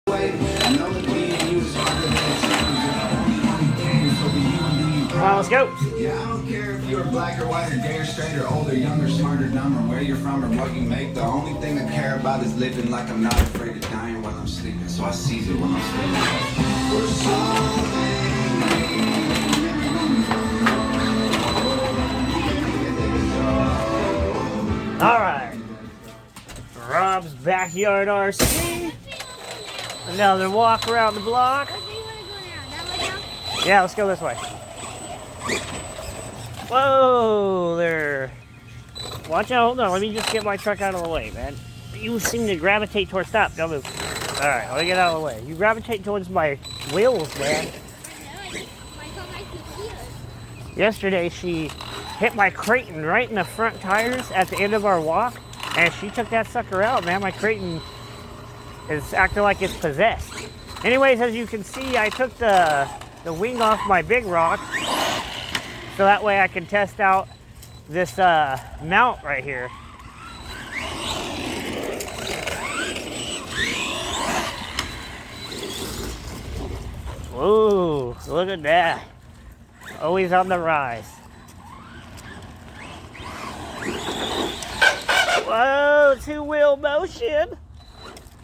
Come on, let's go. Yeah, I don't care if you're black or white or gay or straight or older, younger, smarter, dumber, where you're from or what you make. The only thing I care about is living like I'm not afraid of dying while I'm sleeping. So I seize it when I'm sleeping. We're All right. Rob's backyard RC. Another walk around the block. Yeah, let's go this way. Whoa there. Watch out, hold on. Let me just get my truck out of the way, man. You seem to gravitate towards, stop, don't move. All right, let me get out of the way. You gravitate towards my wheels, man. Yesterday, she hit my Creighton right in the front tires at the end of our walk, and she took that sucker out, man. My Creighton is acting like it's possessed. Anyways, as you can see, I took the wing off my big rock, so that way I can test out this mount right here. Ooh, look at that. Always on the rise. Whoa, two-wheel motion.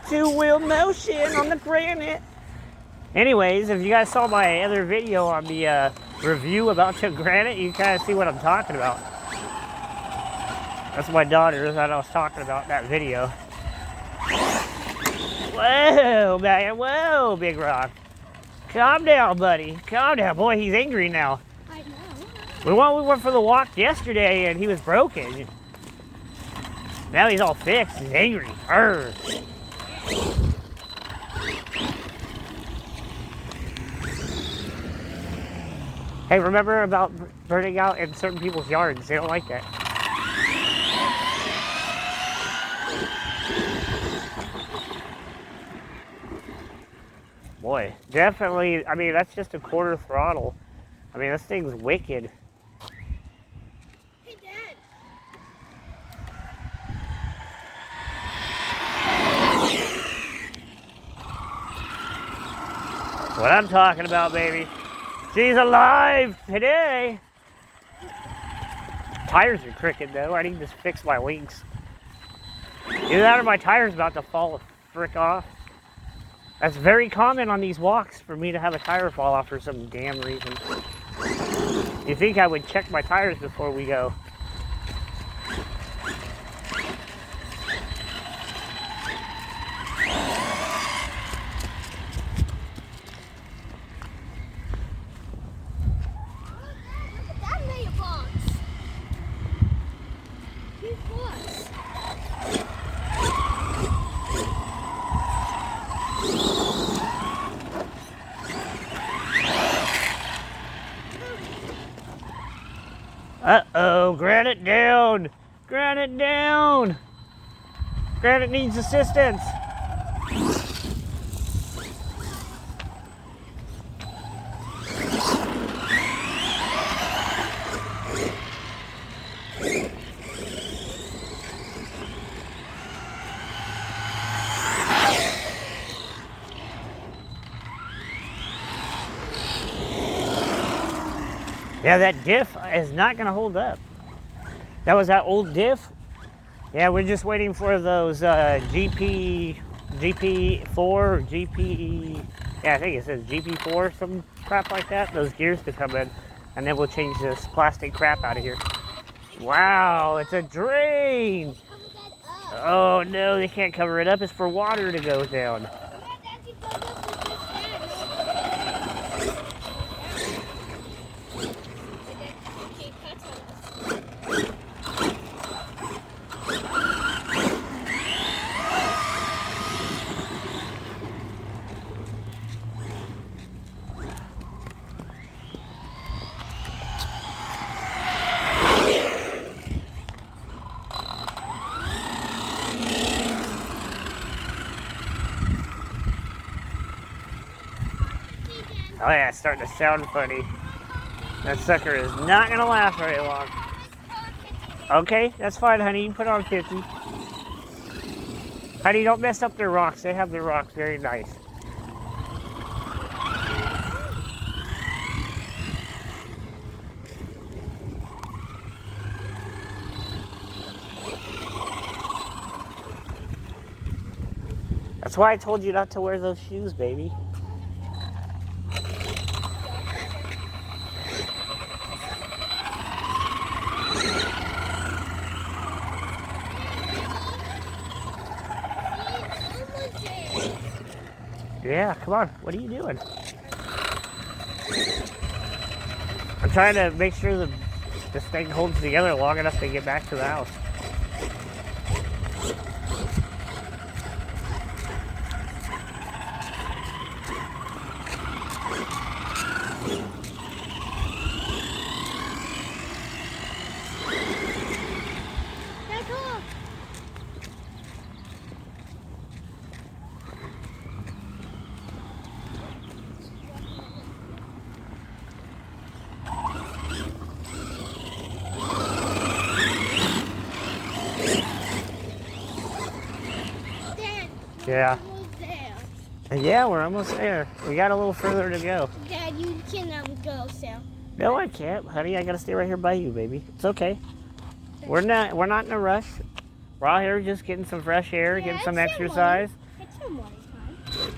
Two-wheel motion on the granite. Anyways, if you guys saw my other video on the review about the granite, you kind of see what I'm talking about. That's my daughter that I was talking about in that video. Whoa, man. Whoa, big rock. Calm down, buddy. Calm down. Boy, he's angry now. I know. We went for the walk yesterday and he was broken. Now he's all fixed. He's angry. Arr. Hey, remember about burning out in certain people's yards? They don't like that. Boy, definitely, I mean, that's just a quarter throttle. I mean, this thing's wicked. Hey, Dad. What I'm talking about, baby. She's alive today. Tires are crooked, though. I need to fix my wings. Either that or my tire's about to fall the frick off. That's very common on these walks for me to have a tire fall off for some damn reason. You think I would check my tires before we go? Look at that mailbox. Huge box. Uh-oh, granite down! Granite down! Granite needs assistance! Yeah, that diff is not going to hold up. That was that old diff. Yeah, we're just waiting for those GP4 or GP, yeah, I think it says GP4, some crap like that, those gears to come in, and then we'll change this plastic crap out of here. Wow, it's a drain. Oh no, they can't cover it up. It's for water to go down. Oh yeah, it's starting to sound funny. That sucker is not gonna last very long. Okay, that's fine, honey. You can put on 50. Honey, don't mess up their rocks. They have their rocks very nice. That's why I told you not to wear those shoes, baby. Yeah, come on. What are you doing? I'm trying to make sure that this thing holds together long enough to get back to the house. Yeah. Yeah, we're almost there. We got a little further to go. Dad, you cannot go, Sam. No, I can't, honey. I gotta stay right here by you, baby. It's okay. We're not in a rush. We're out here just getting some fresh air, getting some exercise. It's some morning time.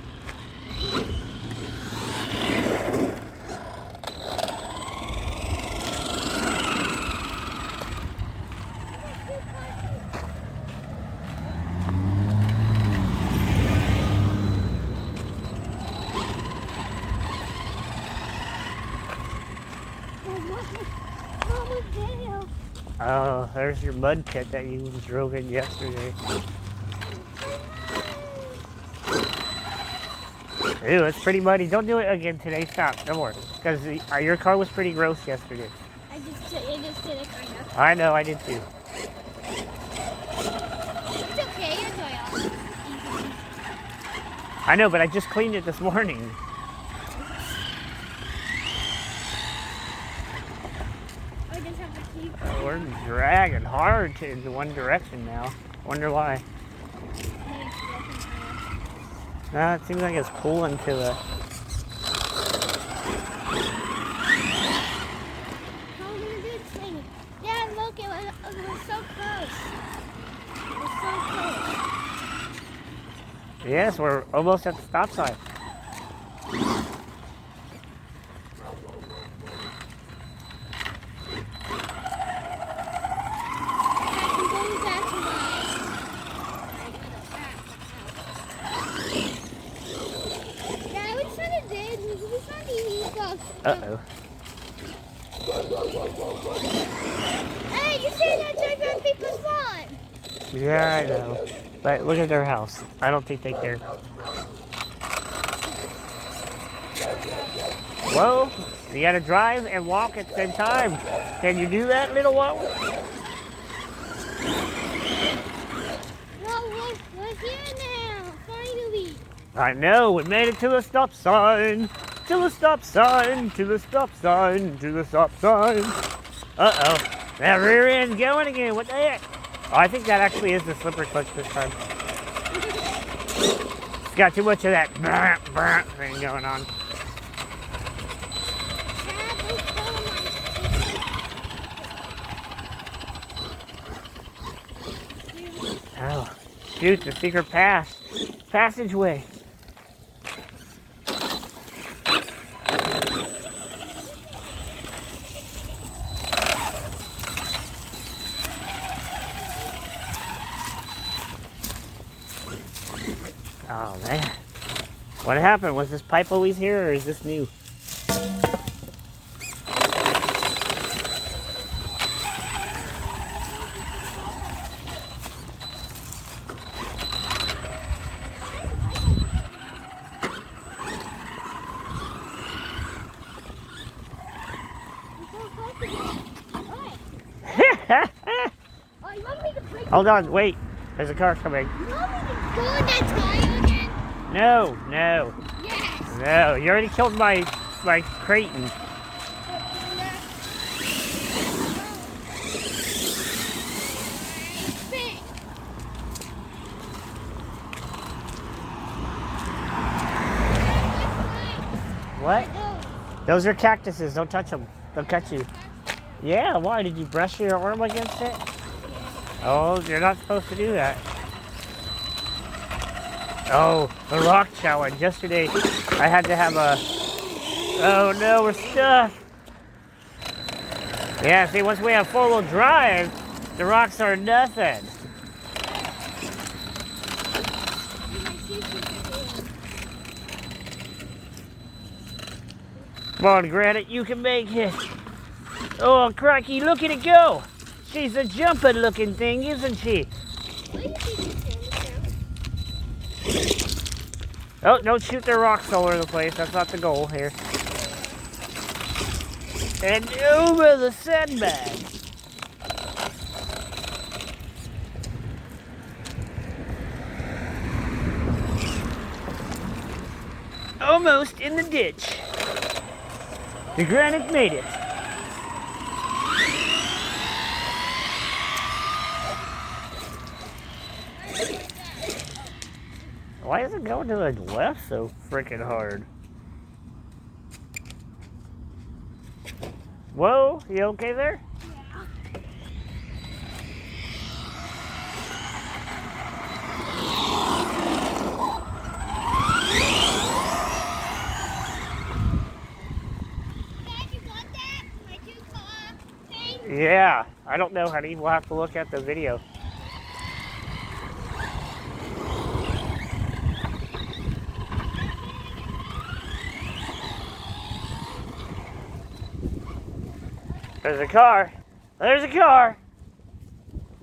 Oh, there's your mud pit that you drove in yesterday. Ew, it's pretty muddy. Don't do it again today. Stop. No more. Because your car was pretty gross yesterday. I just did it kind of. I know, I did too. It's okay, you're going off. I know, but I just cleaned it this morning. I just have to keep. We're dragging hard in one direction now. Wonder why. No, it seems like it's pulling to the... How are we gonna do this thing? Dad, look, it was so close. It was so close. Yes, we're almost at the stop sign. I'm going back to my... Dad, we said it did. We said he goes. Uh-oh. Hey, you say that drive on people's lawn. Yeah, I know. But look at their house. I don't think they care. Whoa, you gotta drive and walk at the same time. Can you do that, little one? No, we're here now, finally. I know, we made it to the stop sign. To the stop sign, to the stop sign, to the stop sign. Uh-oh, that rear end's going again. What the heck? Oh, I think that actually is the slipper clutch this time. It's got too much of that thing going on. Oh, shoot, the secret passageway. Oh man, what happened? Was this pipe always here, or is this new? Hold on, wait. There's a car coming. You want me to go in that tire again? No, no, Yes. no. You already killed my Creighton. What? Those are cactuses. Don't touch them. They'll cut you. Yeah, why? Did you brush your arm against it? Oh, you're not supposed to do that. Oh, the rock challenge. Yesterday, I had to have a... Oh no, we're stuck. Yeah, see, once we have four-wheel drive, the rocks are nothing. Come on, Granite, you can make it. Oh, crikey, look at it go. She's a jumping looking thing, isn't she? Oh, don't shoot the rocks all over the place. That's not the goal here. And over the sandbag. Almost in the ditch. The Granite made it. Why is it going to the left so freaking hard? Whoa, you okay there? Yeah, I don't know, honey. We'll have to look at the video. There's a car. There's a car.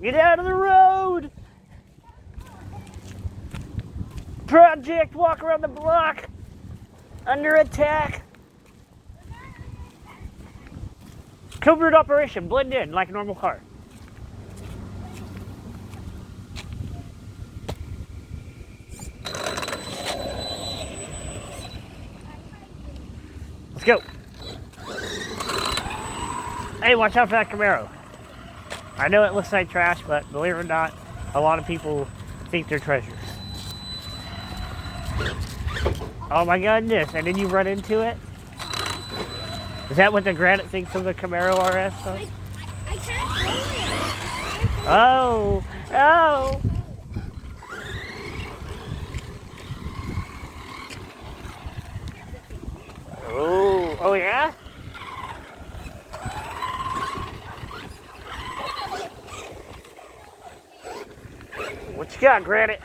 Get out of the road. Project walk around the block. Under attack. Covert operation. Blend in like a normal car. Let's go. Hey, watch out for that Camaro. I know it looks like trash, but believe it or not, a lot of people think they're treasures. Oh my goodness, and then you run into it? Is that what the Granite thinks of the Camaro RS? Huh? I can't go it. Oh, oh. Oh, oh yeah? What you got, Granite?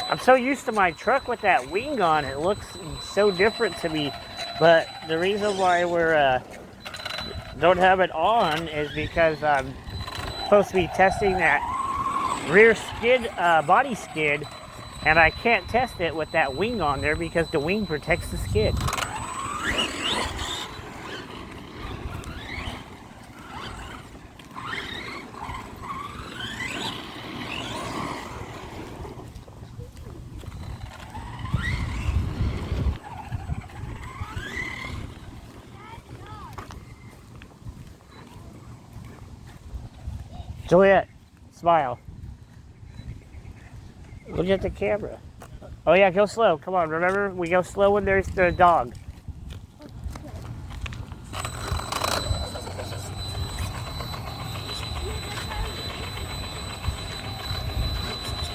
I'm so used to my truck with that wing on, it looks so different to me. But the reason why we're don't have it on is because I'm supposed to be testing that rear skid, body skid, and I can't test it with that wing on there because the wing protects the skid. Juliet, smile. Look at the camera. Oh yeah, go slow. Come on, remember? We go slow when there's the dog.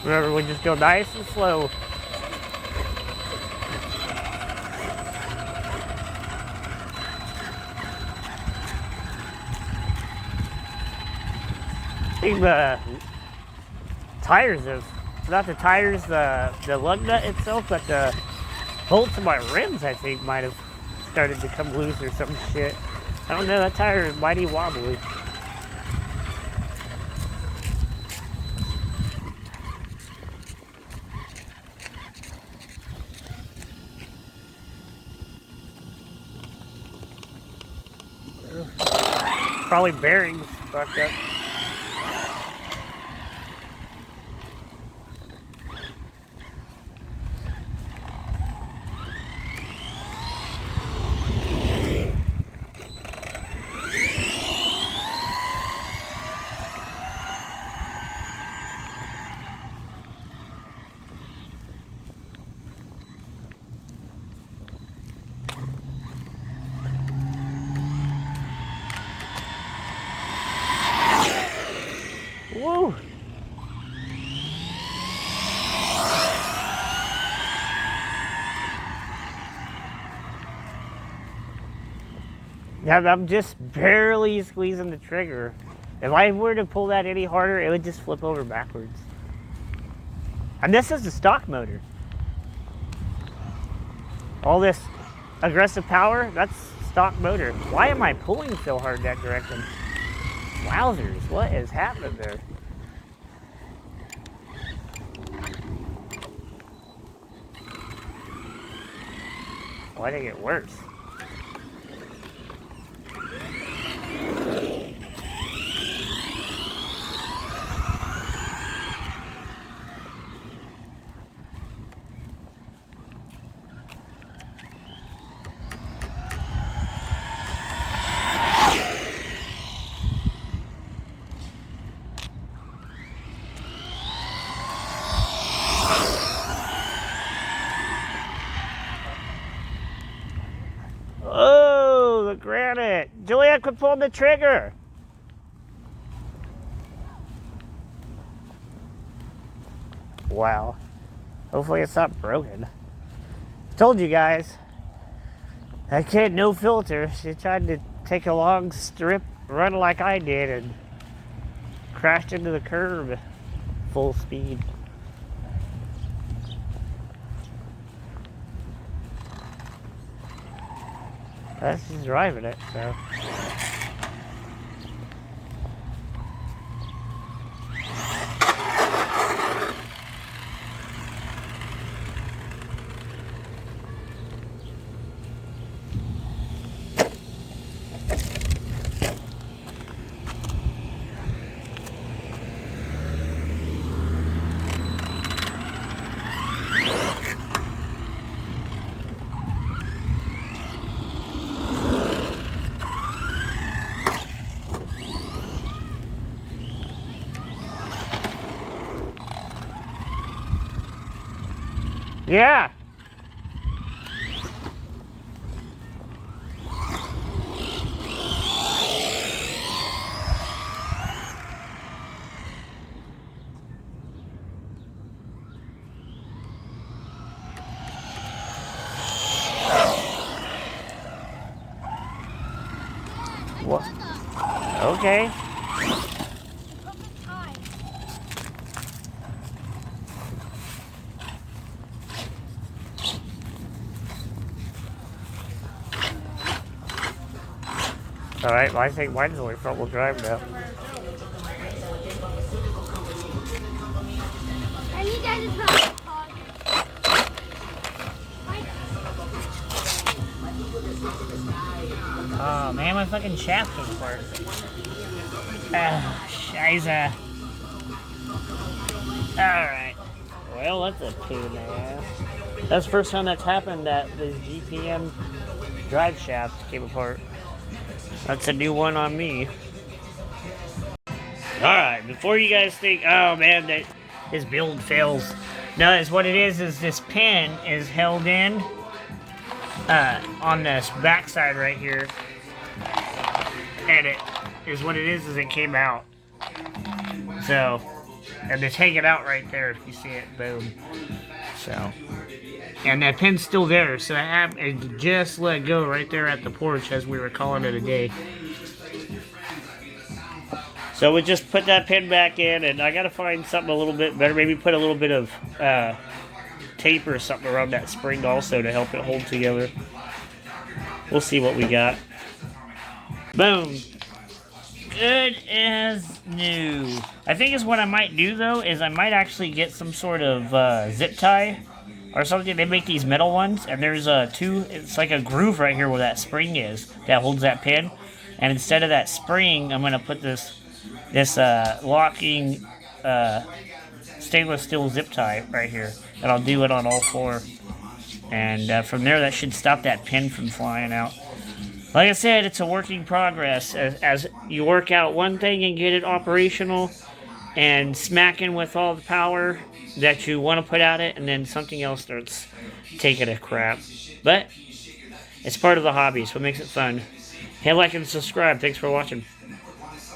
Remember, we just go nice and slow. These tires have, not the tires, the lug nut itself, but the bolts of my rims, I think, might have started to come loose or some shit. I don't know, that tire is mighty wobbly. Probably bearings fucked up. I'm just barely squeezing the trigger. If I were to pull that any harder, it would just flip over backwards. And this is the stock motor. All this aggressive power, that's stock motor. Why am I pulling so hard that direction? Wowzers, what is happening there? Why did it get worse? Oh, the granite. Juliet, quit pulling the trigger. Wow. Hopefully it's not broken. Told you guys. That kid, no filter. She tried to take a long strip run like I did and crashed into the curb full speed. That's just driving it, so. Yeah. What? Okay. All right, well, I think mine's only front-wheel drive now. And you guys are probably hard. Oh man, my fucking shaft came apart. Scheiße. Alright. Well, that's a pain in the ass. That's the first time that's happened that this GPM drive shaft came apart. That's a new one on me. Alright, before you guys think, oh man, that his build fails. No, it's what it is this pin is held in on this backside right here. And it is what it is it came out. So, and it's hanging out right there if you see it, boom. So, and that pin's still there, so it just let go right there at the porch as we were calling it a day. So we just put that pin back in, and I gotta find something a little bit better. Maybe put a little bit of tape or something around that spring also to help it hold together. We'll see what we got. Boom. Good as new. I think is what I might do though is I might actually get some sort of zip tie or something. They make these metal ones, and there's it's like a groove right here where that spring is that holds that pin. And instead of that spring, I'm gonna put this locking stainless steel zip tie right here, and I'll do it on all four. And from there, that should stop that pin from flying out. Like I said, it's a work in progress. As you work out one thing and get it operational and smacking with all the power that you want to put at it, and then something else starts taking a crap. But it's part of the hobby, so it makes it fun. Hit like and subscribe. Thanks for watching.